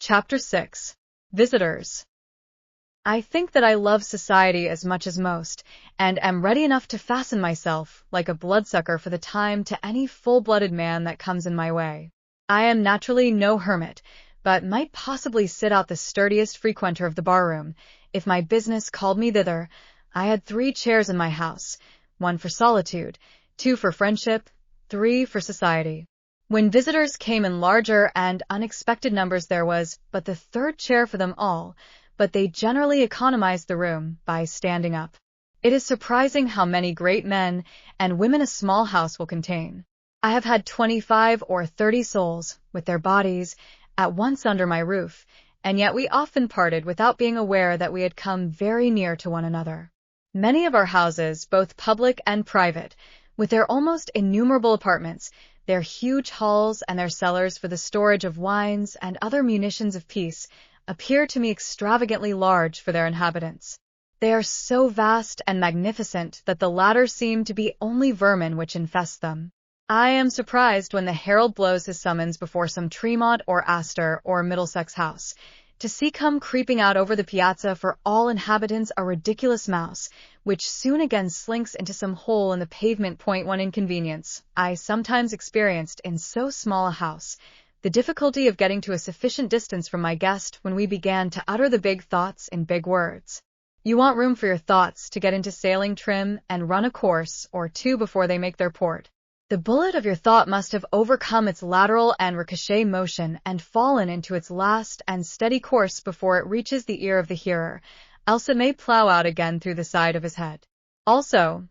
Chapter 6. Visitors. I think that I love society as much as most, and am ready enough to fasten myself, like a bloodsucker for the time, to any full-blooded man that comes in my way. I am naturally no hermit, but might possibly sit out the sturdiest frequenter of the barroom, if my business called me thither. I had 3 chairs in my house, 1 for solitude, 2 for friendship, 3 for society. When visitors came in larger and unexpected numbers, there was but the 3rd chair for them all, but they generally economized the room by standing up. It is surprising how many great men and women a small house will contain. I have had 25 or 30 souls, with their bodies, at once under my roof, and yet we often parted without being aware that we had come very near to one another. Many of our houses, both public and private, with their almost innumerable apartments, their huge halls and their cellars for the storage of wines and other munitions of peace, appear to me extravagantly large for their inhabitants. They are so vast and magnificent that the latter seem to be only vermin which infest them. I am surprised when the herald blows his summons before some Tremont or Astor or Middlesex house, to see come creeping out over the piazza for all inhabitants a ridiculous mouse, which soon again slinks into some hole in the pavement. One inconvenience I sometimes experienced in so small a house, the difficulty of getting to a sufficient distance from my guest when we began to utter the big thoughts in big words. You want room for your thoughts to get into sailing trim and run a course or 2 before they make their port. The bullet of your thought must have overcome its lateral and ricochet motion and fallen into its last and steady course before it reaches the ear of the hearer, else it may plow out again through the side of his head. Also,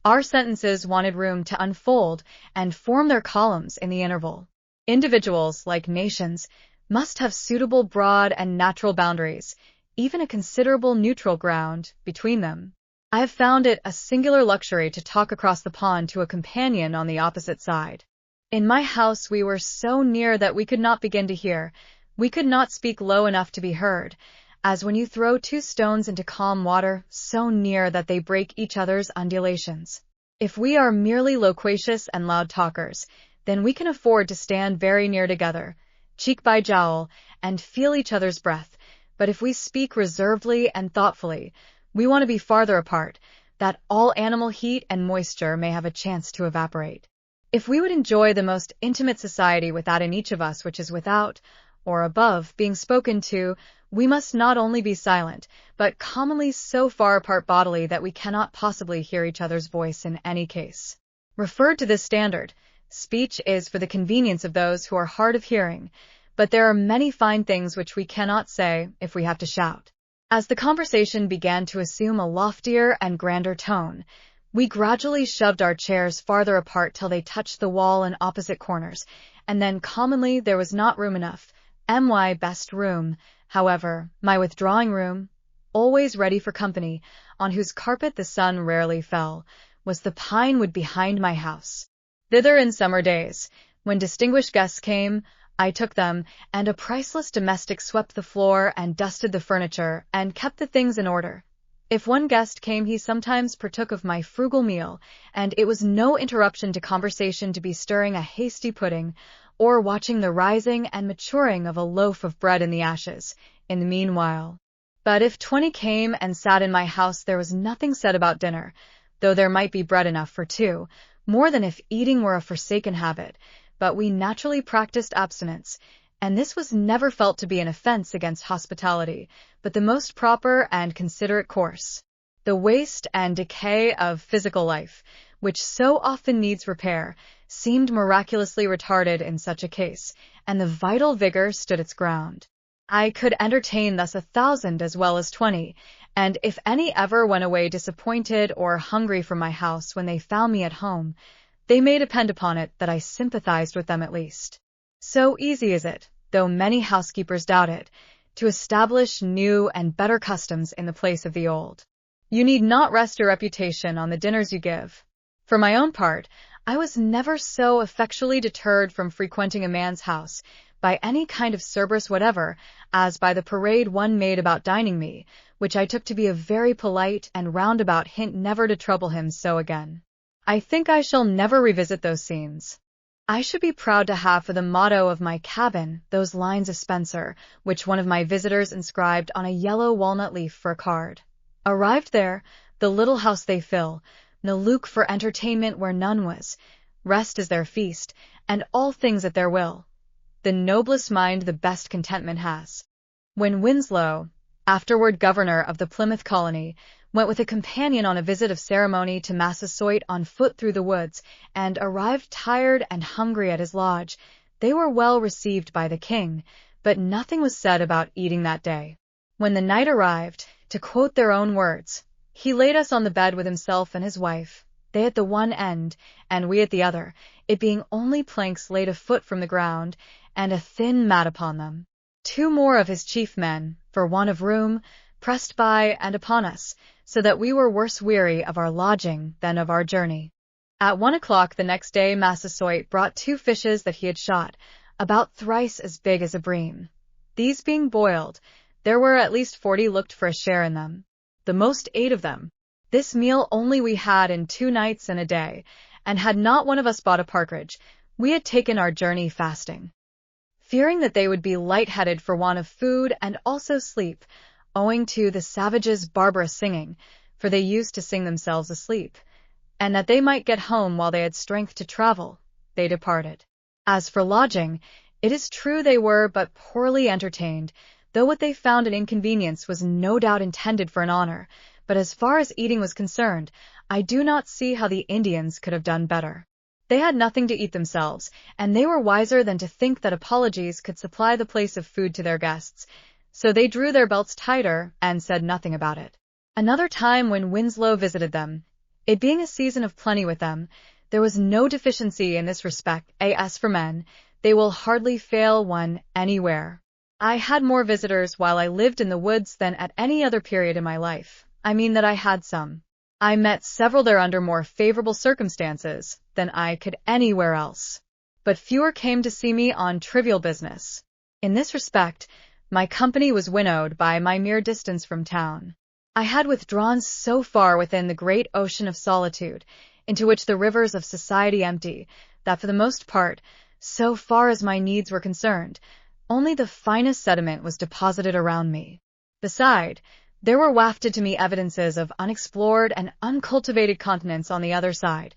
our sentences wanted room to unfold and form their columns in the interval. Individuals, like nations, must have suitable broad and natural boundaries, even a considerable neutral ground, between them. I have found it a singular luxury to talk across the pond to a companion on the opposite side. In my house we were so near that we could not begin to hear, we could not speak low enough to be heard, as when you throw 2 stones into calm water, so near that they break each other's undulations. If we are merely loquacious and loud talkers, then we can afford to stand very near together, cheek by jowl, and feel each other's breath. But if we speak reservedly and thoughtfully, we want to be farther apart, that all animal heat and moisture may have a chance to evaporate. If we would enjoy the most intimate society with that in each of us which is without, or above, being spoken to, we must not only be silent, but commonly so far apart bodily that we cannot possibly hear each other's voice in any case. Referred to this standard, speech is for the convenience of those who are hard of hearing, but there are many fine things which we cannot say if we have to shout. As the conversation began to assume a loftier and grander tone, we gradually shoved our chairs farther apart till they touched the wall in opposite corners, and then commonly there was not room enough. My best room, however, my withdrawing room, always ready for company, on whose carpet the sun rarely fell, was the pine wood behind my house. Thither in summer days, when distinguished guests came, I took them, and a priceless domestic swept the floor and dusted the furniture and kept the things in order. If one guest came, he sometimes partook of my frugal meal, and it was no interruption to conversation to be stirring a hasty pudding, or watching the rising and maturing of a loaf of bread in the ashes, in the meanwhile. But if 20 came and sat in my house, there was nothing said about dinner, though there might be bread enough for 2, more than if eating were a forsaken habit, but we naturally practiced abstinence, and this was never felt to be an offense against hospitality, but the most proper and considerate course. The waste and decay of physical life, which so often needs repair, seemed miraculously retarded in such a case, and the vital vigor stood its ground. I could entertain thus 1,000 as well as 20, and if any ever went away disappointed or hungry from my house when they found me at home, they may depend upon it that I sympathized with them at least. So easy is it, though many housekeepers doubt it, to establish new and better customs in the place of the old. You need not rest your reputation on the dinners you give. For my own part, I was never so effectually deterred from frequenting a man's house by any kind of Cerberus whatever, as by the parade one made about dining me, which I took to be a very polite and roundabout hint never to trouble him so again. I think I shall never revisit those scenes. I should be proud to have for the motto of my cabin those lines of Spenser, which one of my visitors inscribed on a yellow walnut leaf for a card. Arrived there, the little house they fill, no luke for entertainment where none was, rest is their feast, and all things at their will. The noblest mind the best contentment has. When Winslow, afterward governor of the Plymouth colony, went with a companion on a visit of ceremony to Massasoit on foot through the woods, and arrived tired and hungry at his lodge, they were well received by the king, but nothing was said about eating that day. When the night arrived, to quote their own words, he laid us on the bed with himself and his wife, they at the one end, and we at the other, it being only planks laid a foot from the ground, and a thin mat upon them. 2 more of his chief men, for want of room, pressed by and upon us, so that we were worse weary of our lodging than of our journey. At 1 o'clock the next day Massasoit brought 2 fishes that he had shot, about thrice as big as a bream. These being boiled, there were at least 40 looked for a share in them. The most 8 of them. This meal only we had in 2 nights and a day, and had not one of us bought a partridge, we had taken our journey fasting. Fearing that they would be light-headed for want of food and also sleep, owing to the savages' barbarous singing, for they used to sing themselves asleep, and that they might get home while they had strength to travel, they departed. As for lodging, it is true they were but poorly entertained, though what they found an inconvenience was no doubt intended for an honor, but as far as eating was concerned, I do not see how the Indians could have done better. They had nothing to eat themselves, and they were wiser than to think that apologies could supply the place of food to their guests, so they drew their belts tighter and said nothing about it. Another time when Winslow visited them, it being a season of plenty with them, there was no deficiency in this respect. As for men, they will hardly fail one anywhere. I had more visitors while I lived in the woods than at any other period in my life. I mean that I had some. I met several there under more favorable circumstances than I could anywhere else. But fewer came to see me on trivial business. In this respect, my company was winnowed by my mere distance from town. I had withdrawn so far within the great ocean of solitude, into which the rivers of society empty, that for the most part, so far as my needs were concerned, only the finest sediment was deposited around me. Beside, there were wafted to me evidences of unexplored and uncultivated continents on the other side.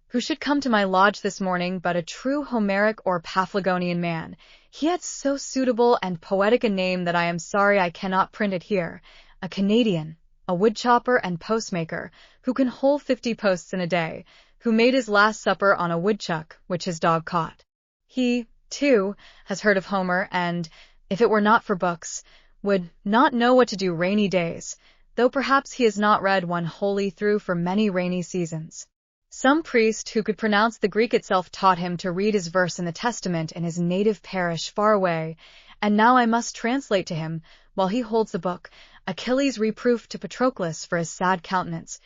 Who should come to my lodge this morning but a true Homeric or Paphlagonian man? He had so suitable and poetic a name that I am sorry I cannot print it here. A Canadian, a woodchopper and postmaker, who can hole 50 posts in a day, who made his last supper on a woodchuck which his dog caught. He, too, has heard of Homer, and, if it were not for books, would not know what to do rainy days, though perhaps he has not read one wholly through for many rainy seasons. Some priest who could pronounce the Greek itself taught him to read his verse in the Testament in his native parish far away, and now I must translate to him, while he holds the book, Achilles' reproof to Patroclus for his sad countenance.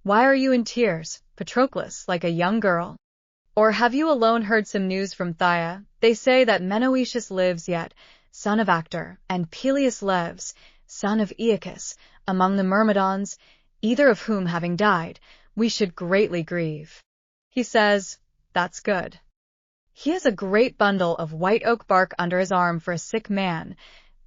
Why are you in tears, Patroclus, like a young girl? Or have you alone heard some news from Phthia? They say that Menoetius lives yet, son of Actor, and Peleus lives, son of Aeacus, among the Myrmidons, either of whom having died, we should greatly grieve. He says, that's good. He has a great bundle of white oak bark under his arm for a sick man,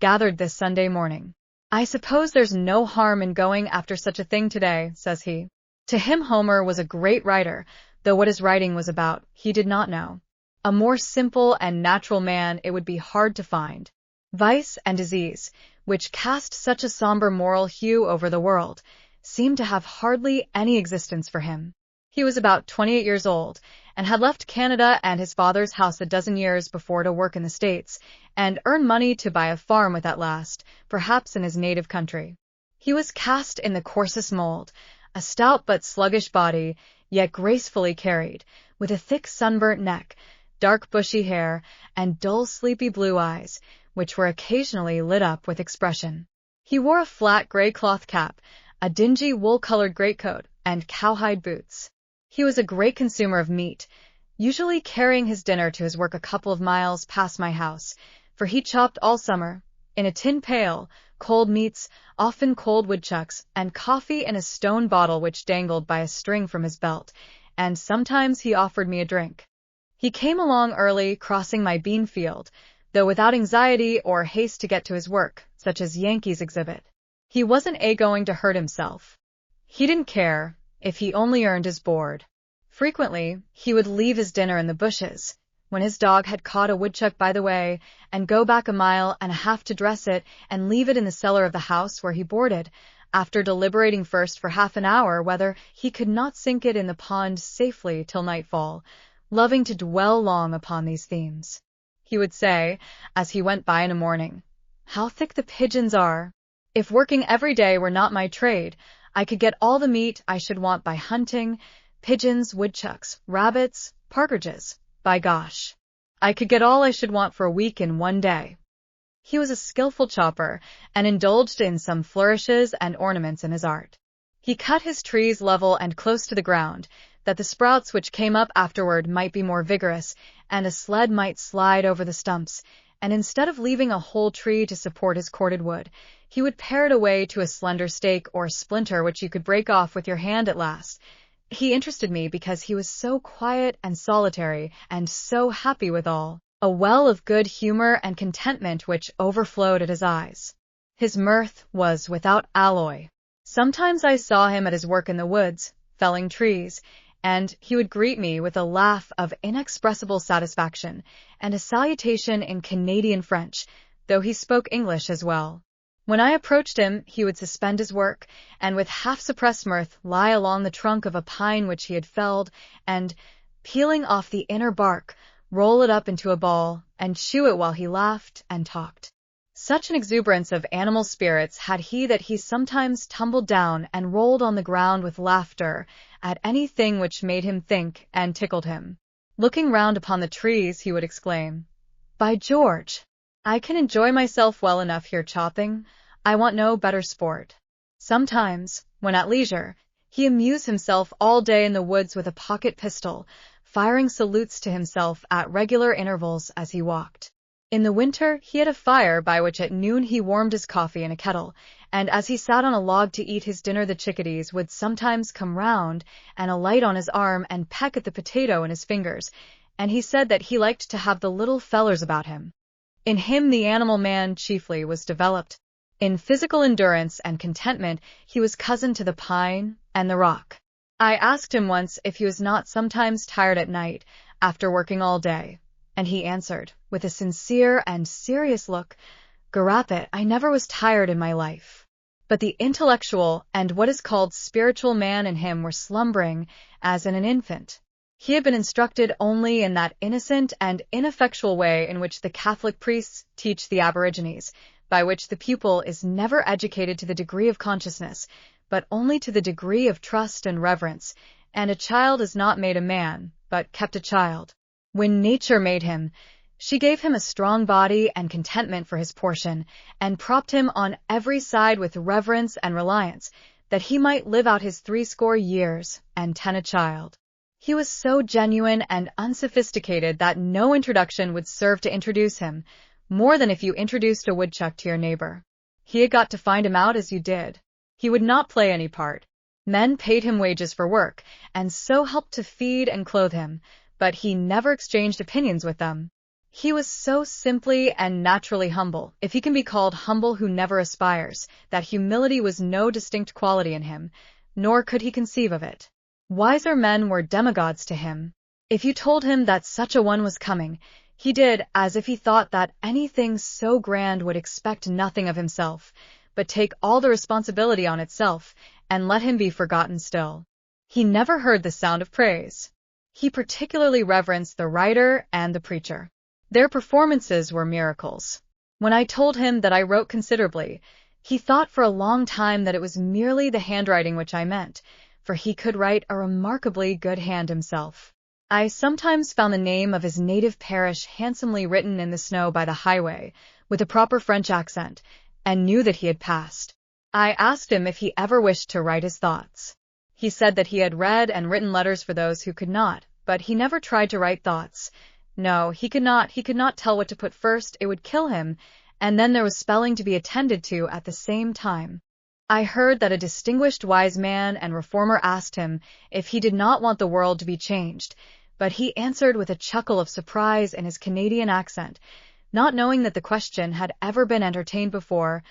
gathered this Sunday morning. I suppose there's no harm in going after such a thing today, says he. To him Homer was a great writer, though what his writing was about, he did not know. A more simple and natural man it would be hard to find. Vice and disease, which cast such a somber moral hue over the world, seemed to have hardly any existence for him. He was about 28 years old, and had left Canada and his father's house a dozen years before to work in the States, and earn money to buy a farm with at last, perhaps in his native country. He was cast in the coarsest mold, a stout but sluggish body, yet gracefully carried, with a thick sunburnt neck, dark bushy hair, and dull sleepy blue eyes, which were occasionally lit up with expression. He wore a flat gray cloth cap, a dingy wool-colored greatcoat, and cowhide boots. He was a great consumer of meat, usually carrying his dinner to his work a couple of miles past my house, for he chopped all summer, in a tin pail, cold meats, often cold woodchucks, and coffee in a stone bottle which dangled by a string from his belt, and sometimes he offered me a drink. He came along early, crossing my bean field, though without anxiety or haste to get to his work, such as Yankees exhibit. He wasn't going to hurt himself. He didn't care, if he only earned his board. Frequently, he would leave his dinner in the bushes, when his dog had caught a woodchuck by the way, and go back a mile and a half to dress it and leave it in the cellar of the house where he boarded, after deliberating first for half an hour whether he could not sink it in the pond safely till nightfall, loving to dwell long upon these themes. He would say, as he went by in a morning, "How thick the pigeons are! If working every day were not my trade, I could get all the meat I should want by hunting, pigeons, woodchucks, rabbits, partridges. By gosh, I could get all I should want for a week in one day." He was a skillful chopper, and indulged in some flourishes and ornaments in his art. He cut his trees level and close to the ground, that the sprouts which came up afterward might be more vigorous, and a sled might slide over the stumps, and instead of leaving a whole tree to support his corded wood, he would pare it away to a slender stake or splinter which you could break off with your hand at last. He interested me because he was so quiet and solitary, and so happy withal, a well of good humor and contentment which overflowed at his eyes. His mirth was without alloy. Sometimes I saw him at his work in the woods, felling trees, and he would greet me with a laugh of inexpressible satisfaction, and a salutation in Canadian French, though he spoke English as well. When I approached him, he would suspend his work, and with half-suppressed mirth lie along the trunk of a pine which he had felled, and, peeling off the inner bark, roll it up into a ball, and chew it while he laughed and talked. Such an exuberance of animal spirits had he that he sometimes tumbled down and rolled on the ground with laughter at anything which made him think and tickled him. Looking round upon the trees, he would exclaim, "By George! I can enjoy myself well enough here chopping. I want no better sport." Sometimes, when at leisure, he amused himself all day in the woods with a pocket pistol, firing salutes to himself at regular intervals as he walked. In the winter he had a fire by which at noon he warmed his coffee in a kettle, and as he sat on a log to eat his dinner the chickadees would sometimes come round and alight on his arm and peck at the potato in his fingers, and he said that he liked to have the little fellers about him. In him the animal man chiefly was developed. In physical endurance and contentment he was cousin to the pine and the rock. I asked him once if he was not sometimes tired at night, after working all day, and he answered, with a sincere and serious look, "Garapet, I never was tired in my life." But the intellectual and what is called spiritual man in him were slumbering, as in an infant. He had been instructed only in that innocent and ineffectual way in which the Catholic priests teach the aborigines, by which the pupil is never educated to the degree of consciousness, but only to the degree of trust and reverence, and a child is not made a man, but kept a child. When nature made him, she gave him a strong body and contentment for his portion, and propped him on every side with reverence and reliance, that he might live out his 80 years, and 10 a child. He was so genuine and unsophisticated that no introduction would serve to introduce him, more than if you introduced a woodchuck to your neighbor. He had got to find him out as you did. He would not play any part. Men paid him wages for work, and so helped to feed and clothe him, but he never exchanged opinions with them. He was so simply and naturally humble, if he can be called humble who never aspires, that humility was no distinct quality in him, nor could he conceive of it. Wiser men were demigods to him. If you told him that such a one was coming, he did as if he thought that anything so grand would expect nothing of himself, but take all the responsibility on itself, and let him be forgotten still. He never heard the sound of praise. He particularly reverenced the writer and the preacher. Their performances were miracles. When I told him that I wrote considerably, he thought for a long time that it was merely the handwriting which I meant, for he could write a remarkably good hand himself. I sometimes found the name of his native parish handsomely written in the snow by the highway, with a proper French accent, and knew that he had passed. I asked him if he ever wished to write his thoughts. He said that he had read and written letters for those who could not, but he never tried to write thoughts. No, he could not tell what to put first, it would kill him, and then there was spelling to be attended to at the same time. I heard that a distinguished wise man and reformer asked him if he did not want the world to be changed, but he answered with a chuckle of surprise in his Canadian accent, not knowing that the question had ever been entertained before.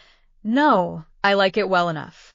"No, I like it well enough."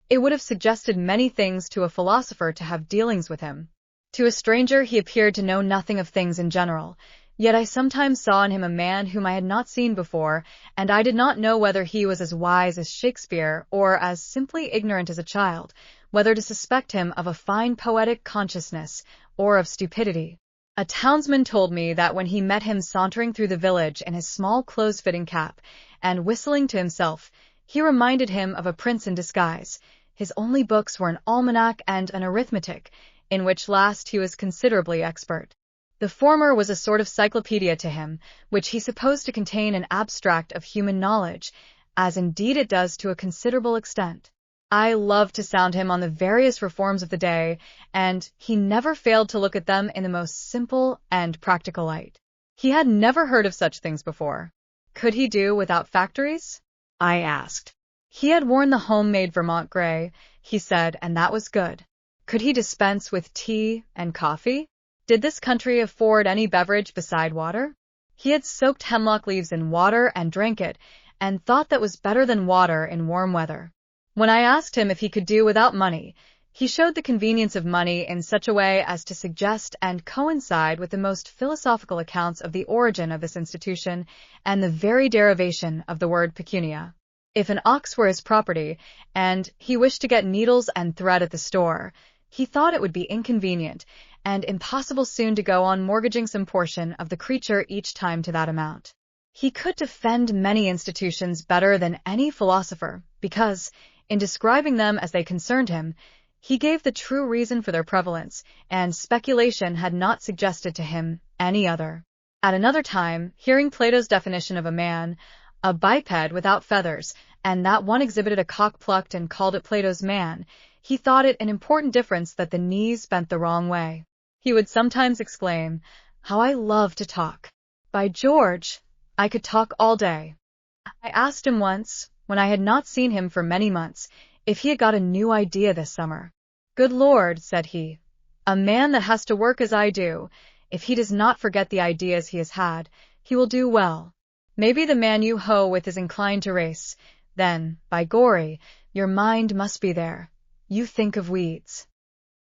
It would have suggested many things to a philosopher to have dealings with him. To a stranger he appeared to know nothing of things in general, yet I sometimes saw in him a man whom I had not seen before, and I did not know whether he was as wise as Shakespeare or as simply ignorant as a child, whether to suspect him of a fine poetic consciousness or of stupidity. A townsman told me that when he met him sauntering through the village in his small close-fitting cap and whistling to himself, he reminded him of a prince in disguise. His only books were an almanac and an arithmetic, in which last he was considerably expert. The former was a sort of cyclopedia to him, which he supposed to contain an abstract of human knowledge, as indeed it does to a considerable extent. I loved to sound him on the various reforms of the day, and he never failed to look at them in the most simple and practical light. He had never heard of such things before. Could he do without factories? I asked. He had worn the homemade Vermont gray, he said, and that was good. Could he dispense with tea and coffee? Did this country afford any beverage beside water? He had soaked hemlock leaves in water and drank it, and thought that was better than water in warm weather. When I asked him if he could do without money, he showed the convenience of money in such a way as to suggest and coincide with the most philosophical accounts of the origin of this institution and the very derivation of the word pecunia. If an ox were his property, and he wished to get needles and thread at the store, he thought it would be inconvenient and impossible soon to go on mortgaging some portion of the creature each time to that amount. He could defend many institutions better than any philosopher, because, in describing them as they concerned him, he gave the true reason for their prevalence, and speculation had not suggested to him any other. At another time, hearing Plato's definition of a man, a biped without feathers, and that one exhibited a cock plucked and called it Plato's man, he thought it an important difference that the knees bent the wrong way. He would sometimes exclaim, "How I love to talk! By George, I could talk all day." I asked him once, when I had not seen him for many months, if he had got a new idea this summer. "Good Lord," said he, "a man that has to work as I do, if he does not forget the ideas he has had, he will do well. Maybe the man you hoe with is inclined to race. Then, by gory, your mind must be there. You think of weeds."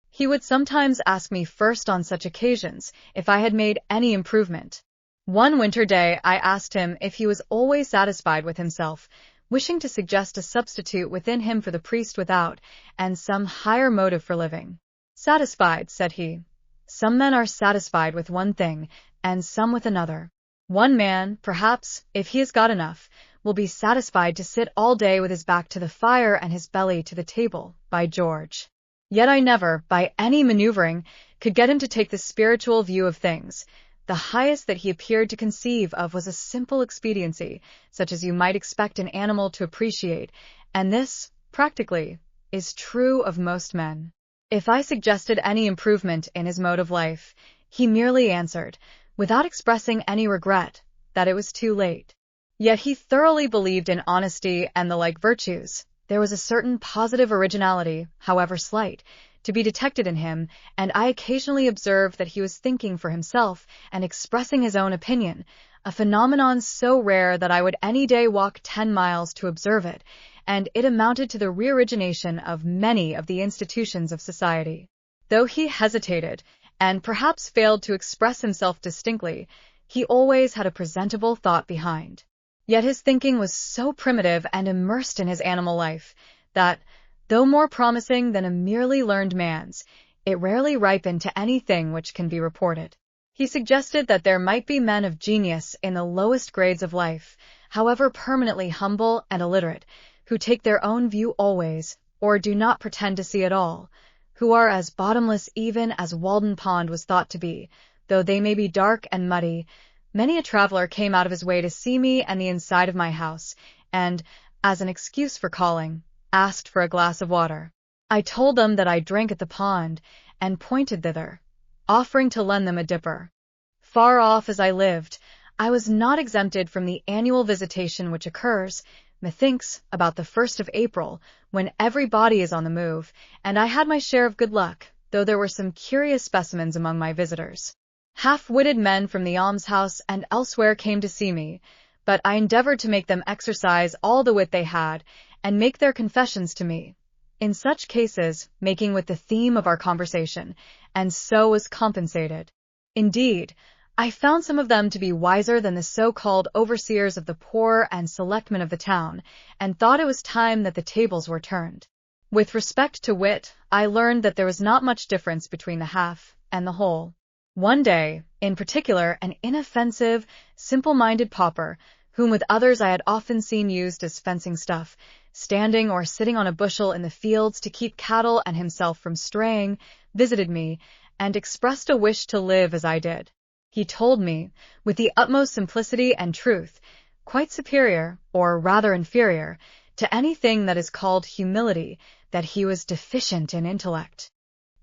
He would sometimes ask me first on such occasions if I had made any improvement. One winter day I asked him if he was always satisfied with himself, wishing to suggest a substitute within him for the priest without, and some higher motive for living. "Satisfied," said he. "Some men are satisfied with one thing, and some with another. One man, perhaps, if he has got enough, will be satisfied to sit all day with his back to the fire and his belly to the table, by George." Yet I never, by any maneuvering, could get him to take the spiritual view of things. The highest that he appeared to conceive of was a simple expediency, such as you might expect an animal to appreciate, and this, practically, is true of most men. If I suggested any improvement in his mode of life, he merely answered, without expressing any regret, that it was too late. Yet he thoroughly believed in honesty and the like virtues. There was a certain positive originality, however slight, to be detected in him, and I occasionally observed that he was thinking for himself and expressing his own opinion, a phenomenon so rare that I would any day walk 10 miles to observe it, and it amounted to the reorigination of many of the institutions of society. Though he hesitated, and perhaps failed to express himself distinctly, he always had a presentable thought behind. Yet his thinking was so primitive and immersed in his animal life that, though more promising than a merely learned man's, it rarely ripened to anything which can be reported. He suggested that there might be men of genius in the lowest grades of life, however permanently humble and illiterate, who take their own view always, or do not pretend to see at all, who are as bottomless even as Walden Pond was thought to be, though they may be dark and muddy. Many a traveler came out of his way to see me and the inside of my house, and, as an excuse for calling, asked for a glass of water. I told them that I drank at the pond, and pointed thither, offering to lend them a dipper. Far off as I lived, I was not exempted from the annual visitation which occurs, methinks, about the 1st of April, when every body is on the move, and I had my share of good luck, though there were some curious specimens among my visitors. Half-witted men from the almshouse and elsewhere came to see me, but I endeavored to make them exercise all the wit they had and make their confessions to me. In such cases, making with the theme of our conversation, and so was compensated. Indeed, I found some of them to be wiser than the so-called overseers of the poor and selectmen of the town, and thought it was time that the tables were turned. With respect to wit, I learned that there was not much difference between the half and the whole. One day, in particular, an inoffensive, simple-minded pauper, whom with others I had often seen used as fencing stuff, standing or sitting on a bushel in the fields to keep cattle and himself from straying, visited me, and expressed a wish to live as I did. He told me, with the utmost simplicity and truth, quite superior, or rather inferior, to anything that is called humility, that he was deficient in intellect.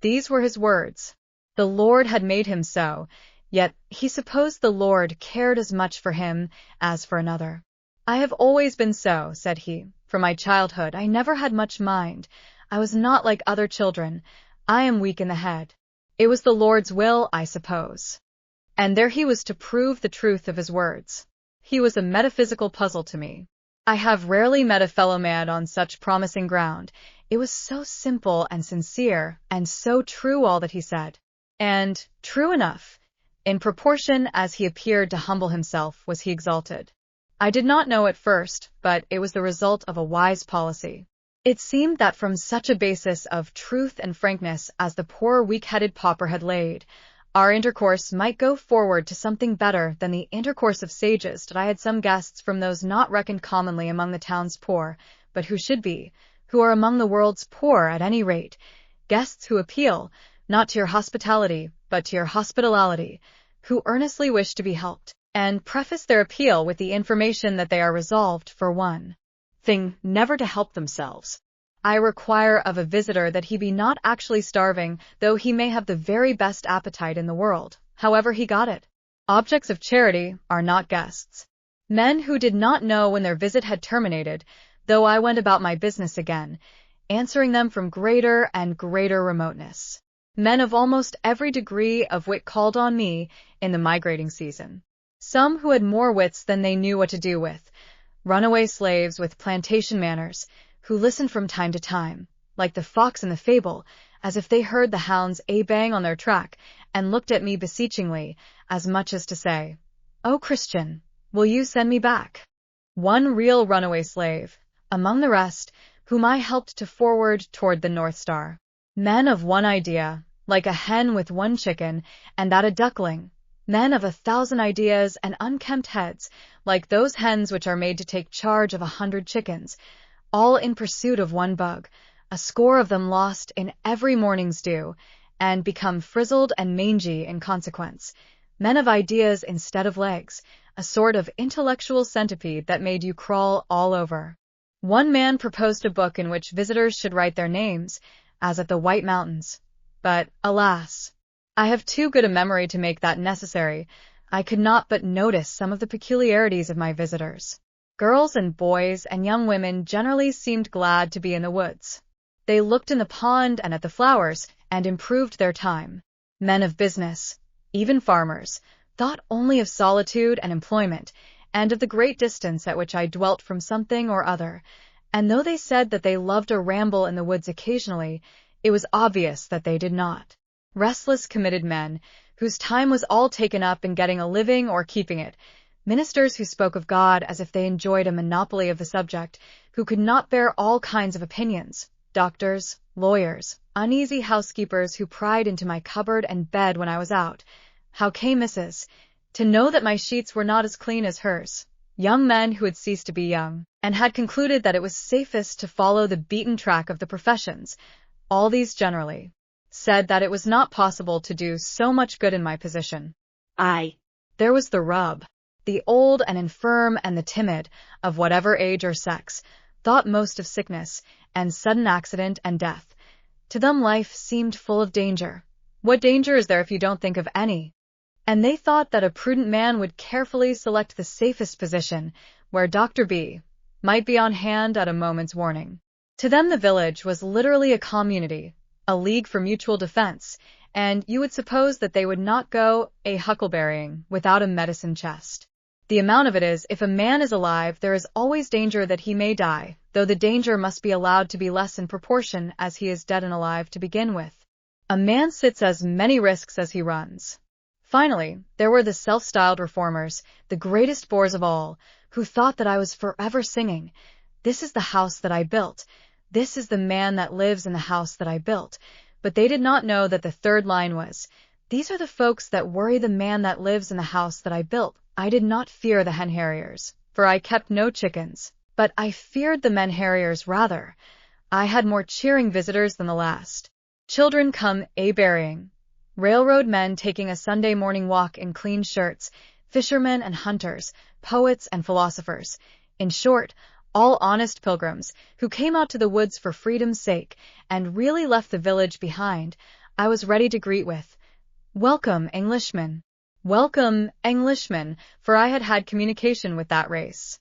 These were his words. The Lord had made him so, yet he supposed the Lord cared as much for him as for another. I have always been so, said he. From my childhood I never had much mind. I was not like other children. I am weak in the head. It was the Lord's will, I suppose. And there he was to prove the truth of his words. He was a metaphysical puzzle to me. I have rarely met a fellow man on such promising ground. It was so simple and sincere, and so true all that he said. And, true enough, in proportion as he appeared to humble himself was he exalted. I did not know at first, but it was the result of a wise policy. It seemed that from such a basis of truth and frankness as the poor weak-headed pauper had laid, our intercourse might go forward to something better than the intercourse of sages. That I had some guests from those not reckoned commonly among the town's poor, but who should be, who are among the world's poor at any rate, guests who appeal, not to your hospitality, but to your hospitality, who earnestly wish to be helped, and preface their appeal with the information that they are resolved, for one thing, never to help themselves. I require of a visitor that he be not actually starving, though he may have the very best appetite in the world, however he got it. Objects of charity are not guests. Men who did not know when their visit had terminated, though I went about my business again, answering them from greater and greater remoteness. Men of almost every degree of wit called on me in the migrating season. Some who had more wits than they knew what to do with, runaway slaves with plantation manners, who listened from time to time, like the fox in the fable, as if they heard the hounds a-bang on their track, and looked at me beseechingly, as much as to say, "O Christian, will you send me back?" One real runaway slave, among the rest, whom I helped to forward toward the North Star. Men of one idea, like a hen with one chicken, and that a duckling. Men of 1,000 ideas and unkempt heads, like those hens which are made to take charge of 100 chickens, all in pursuit of one bug, a score of them lost in every morning's dew, and become frizzled and mangy in consequence. Men of ideas instead of legs, a sort of intellectual centipede that made you crawl all over. One man proposed a book in which visitors should write their names, as at the White Mountains. But, alas, I have too good a memory to make that necessary. I could not but notice some of the peculiarities of my visitors. Girls and boys and young women generally seemed glad to be in the woods. They looked in the pond and at the flowers, and improved their time. Men of business, even farmers, thought only of solitude and employment, and of the great distance at which I dwelt from something or other, and though they said that they loved a ramble in the woods occasionally, it was obvious that they did not. Restless, committed men, whose time was all taken up in getting a living or keeping it, ministers who spoke of God as if they enjoyed a monopoly of the subject, who could not bear all kinds of opinions, doctors, lawyers, uneasy housekeepers who pried into my cupboard and bed when I was out. How came Mrs. to know that my sheets were not as clean as hers? Young men who had ceased to be young, and had concluded that it was safest to follow the beaten track of the professions, all these generally said that it was not possible to do so much good in my position. There was the rub. The old and infirm and the timid, of whatever age or sex, thought most of sickness, and sudden accident and death. To them life seemed full of danger. What danger is there if you don't think of any? And they thought that a prudent man would carefully select the safest position, where Dr. B might be on hand at a moment's warning. To them the village was literally a community, a league for mutual defense, and you would suppose that they would not go a huckleberrying without a medicine chest. The amount of it is, if a man is alive, there is always danger that he may die, though the danger must be allowed to be less in proportion as he is dead and alive to begin with. A man sits as many risks as he runs. Finally, there were the self-styled reformers, the greatest bores of all, who thought that I was forever singing, "This is the house that I built. This is the man that lives in the house that I built." But they did not know that the third line was, "These are the folks that worry the man that lives in the house that I built." I did not fear the hen harriers, for I kept no chickens, but I feared the men harriers rather. I had more cheering visitors than the last. Children come a-berrying, railroad men taking a Sunday morning walk in clean shirts, fishermen and hunters, poets and philosophers, in short, all honest pilgrims who came out to the woods for freedom's sake and really left the village behind. I was ready to greet with, "Welcome, Englishmen. Welcome, Englishmen," for I had had communication with that race.